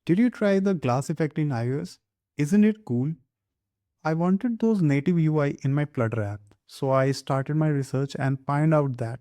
Did you try the glass effect in iOS? Isn't it cool? I wanted those native UI in my Flutter app, so I started my research and find out that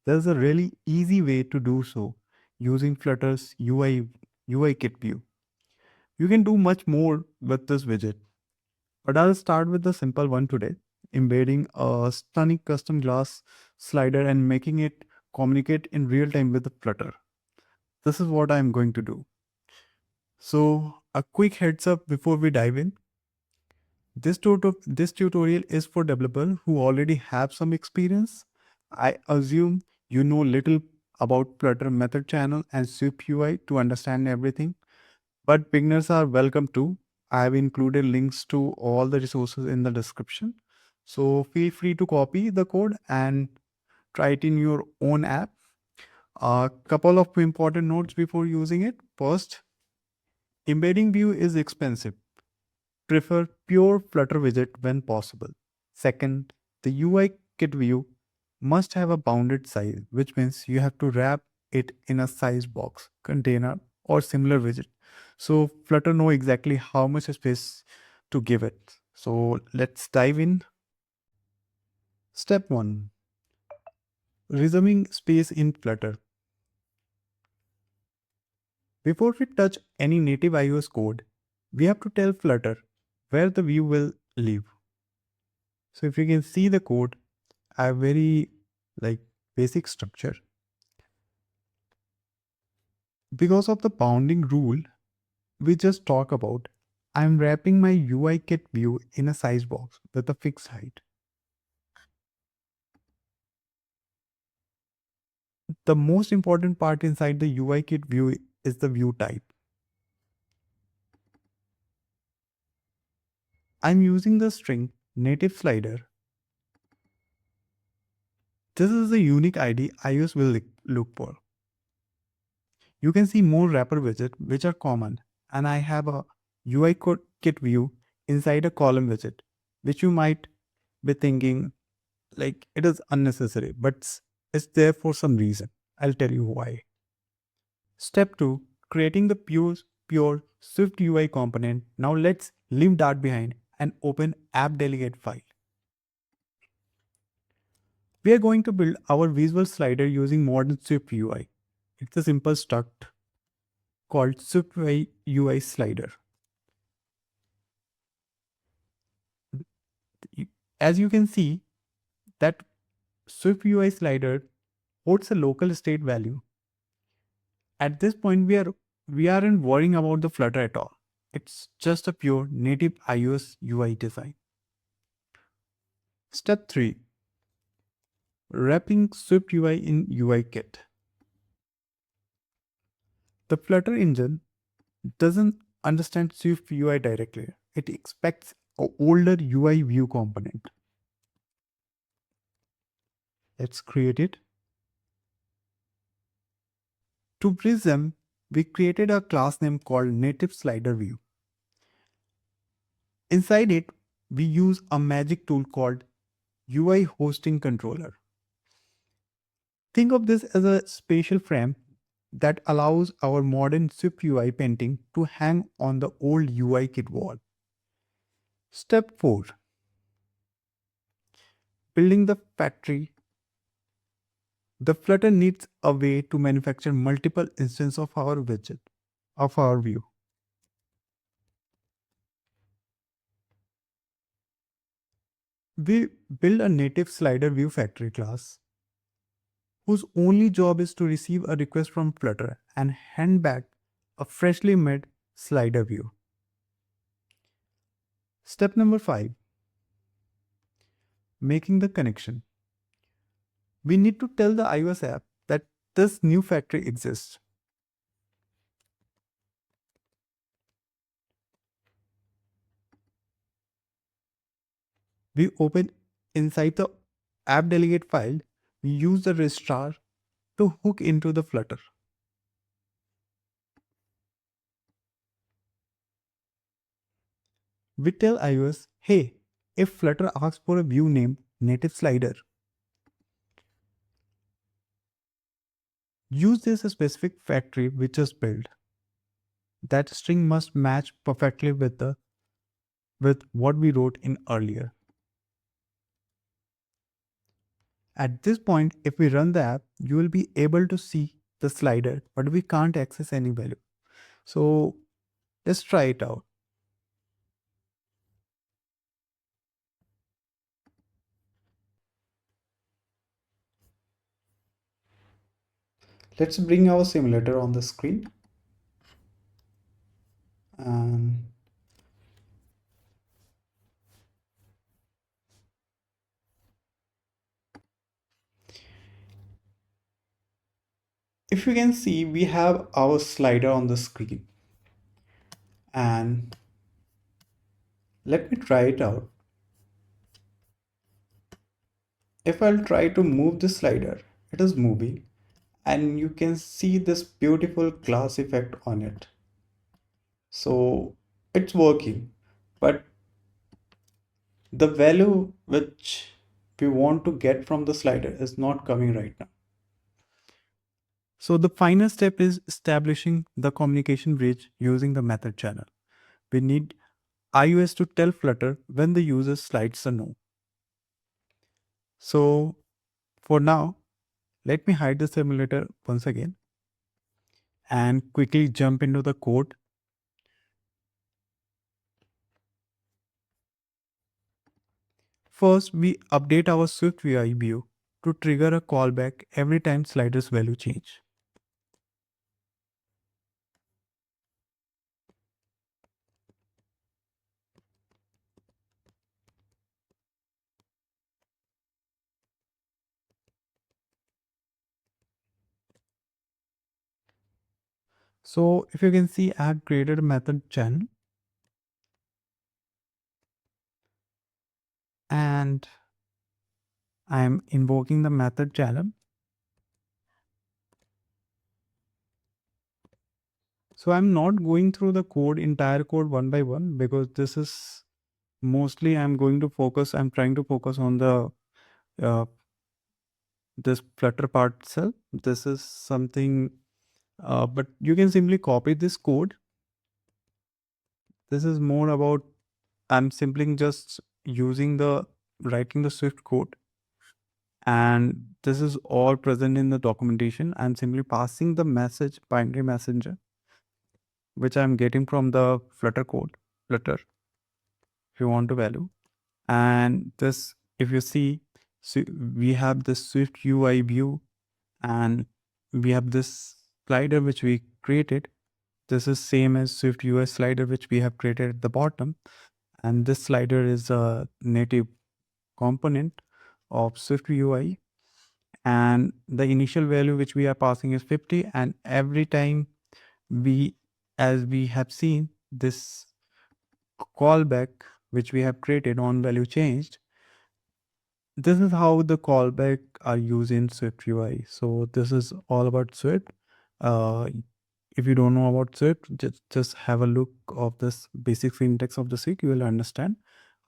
there's a really easy way to do so using Flutter's UiKitView. You can do much more with this widget, but I'll start with the simple one today, embedding a stunning custom glass slider and making it communicate in real time with the Flutter. This is what I'm going to do. So, a quick heads up before we dive in. This tutorial is for developers who already have some experience. I assume you know little about Flutter method channel and SwiftUI to understand everything, but beginners are welcome too. I have included links to all the resources in the description. So feel free to copy the code and try it in your own app. A couple of important notes before using it. First, embedding view is expensive. Prefer pure Flutter widget when possible. Second, the UI kit view must have a bounded size, which means you have to wrap it in a SizedBox, container, or similar widget. So Flutter know exactly how much space to give it. So let's dive in. Step 1. Reserving space in Flutter. Before we touch any native iOS code, we have to tell Flutter where the view will live. So if you can see the code, I have very like basic structure. Because of the bounding rule we just talked about, I'm wrapping my UI kit view in a size box with a fixed height. The most important part inside the UI kit view is the view type. I'm using the string native slider. This is the unique ID iOS will look for. You can see more wrapper widgets which are common, and I have a UI kit view inside a column widget, which you might be thinking like it is unnecessary, but it's there for some reason. I'll tell you why. Step 2, creating the pure Swift UI component. Now let's leave that behind and open app delegate file. We are going to build our visual slider using modern Swift UI. It's a simple struct called SwiftUI UI slider. As you can see, that SwiftUI slider holds a local state value. At this point, we aren't worrying about the Flutter at all. It's just a pure native iOS UI design. Step 3. Wrapping SwiftUI in UiKit. The Flutter engine doesn't understand SwiftUI directly. It expects an older UI view component. Let's create it. To Prism, we created a class name called Native Slider View. Inside it, we use a magic tool called UI Hosting Controller. Think of this as a spatial frame that allows our modern SwiftUI painting to hang on the old UI kit wall. Step 4. Building the factory. The Flutter needs a way to manufacture multiple instances of our widget, of our view. We build a native slider view factory class whose only job is to receive a request from Flutter and hand back a freshly made slider view. Step number 5. Making the connection. We need to tell the iOS app that this new factory exists. We open inside the app delegate file, we use the registrar to hook into the Flutter. We tell iOS, hey, if Flutter asks for a view named native slider, use this specific factory we just built. that string must match perfectly with what we wrote in earlier. At this point, if we run the app, you will be able to see the slider, but we can't access any value. So let's try it out. Let's bring our simulator on the screen. And if you can see, we have our slider on the screen. And let me try it out. If I'll try to move the slider, it is moving, and you can see this beautiful glass effect on it. So it's working, but the value which we want to get from the slider is not coming right now. So the final step is establishing the communication bridge using the method channel. We need iOS to tell Flutter when the user slides a no. So for now, let me hide the simulator once again and quickly jump into the code. First, we update our SwiftUI view to trigger a callback every time sliders value change. So if you can see, I have created a method channel and I'm invoking the method channel. So I'm not going through the entire code one by one, because this is mostly I'm trying to focus on the uh, this Flutter part itself. This is something, but you can simply copy this code. This is more about, I'm simply just writing the Swift code. And this is all present in the documentation. I'm simply passing the binary messenger, which I'm getting from the Flutter code, Flutter, if you want to value. And this, if you see, so we have the Swift UI view, and we have this slider which we created. This is same as Swift UI slider which we have created at the bottom. And this slider is a native component of Swift UI. And the initial value which we are passing is 50. And every time as we have seen, this callback which we have created on value changed, this is how the callback are used in Swift UI. So this is all about Swift. Uh, if you don't know about Swift, just have a look of this basic syntax of the Swift. You will understand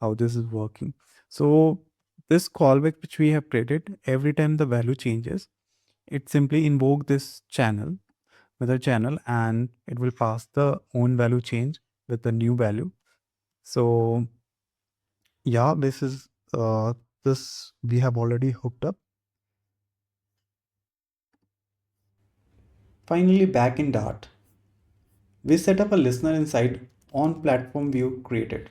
how this is working. So this callback which we have created, every time the value changes, it simply invoke this channel, method channel, and it will pass the own value change with the new value. So yeah, this we have already hooked up. Finally, back in Dart, we set up a listener inside on platform view created.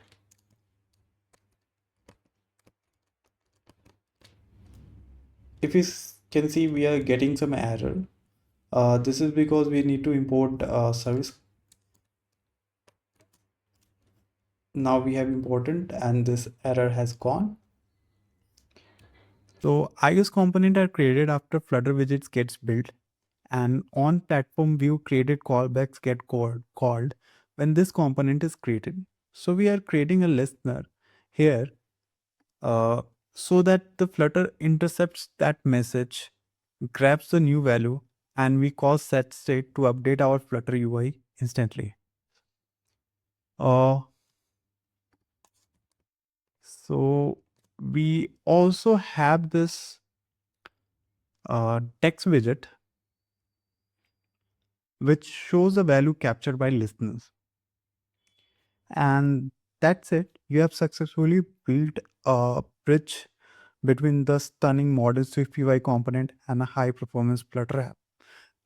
If you can see, we are getting some error. This is because we need to import service. Now we have important, and this error has gone. So iOS component are created after Flutter widgets gets built, and on platform view created callbacks get called when this component is created. So we are creating a listener here, uh, so that the Flutter intercepts that message, grabs the new value, and we call set state to update our Flutter UI instantly. Uh, so we also have this text widget. which shows the value captured by listeners. And that's it. You have successfully built a bridge between the stunning modern SwiftUI component and a high performance Flutter app.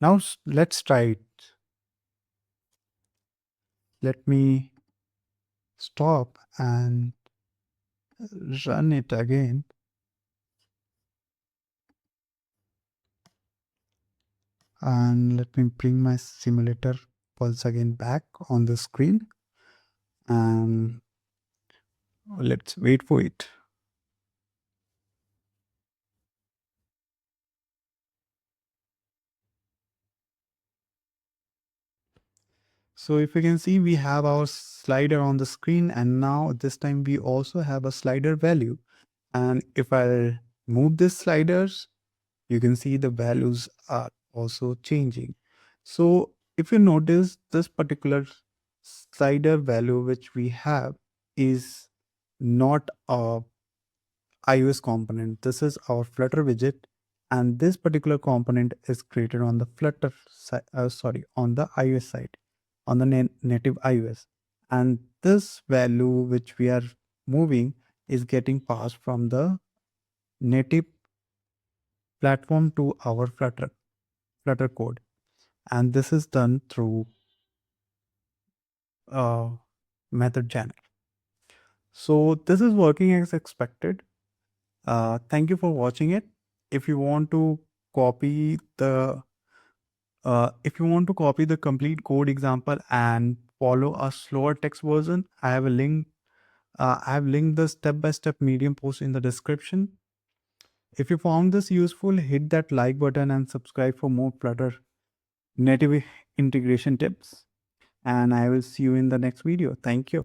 Now let's try it. Let me stop and run it again. And let me bring my simulator pulse again back on the screen. And let's wait for it. So if you can see, we have our slider on the screen, and now this time we also have a slider value. And if I move these sliders, you can see the values are also changing. So if you notice, this particular slider value which we have is not a iOS component. This is our Flutter widget, and this particular component is created on the Flutter side, on the iOS side, on the native iOS. And this value which we are moving is getting passed from the native platform to our Flutter code, and this is done through uh, method channel. So this is working as expected. Thank you for watching it. If you want to copy the complete code example and follow a slower text version, I have a link. I have linked the step-by-step Medium post in the description. If you found this useful, hit that like button and subscribe for more Flutter native integration tips. And I will see you in the next video. Thank you.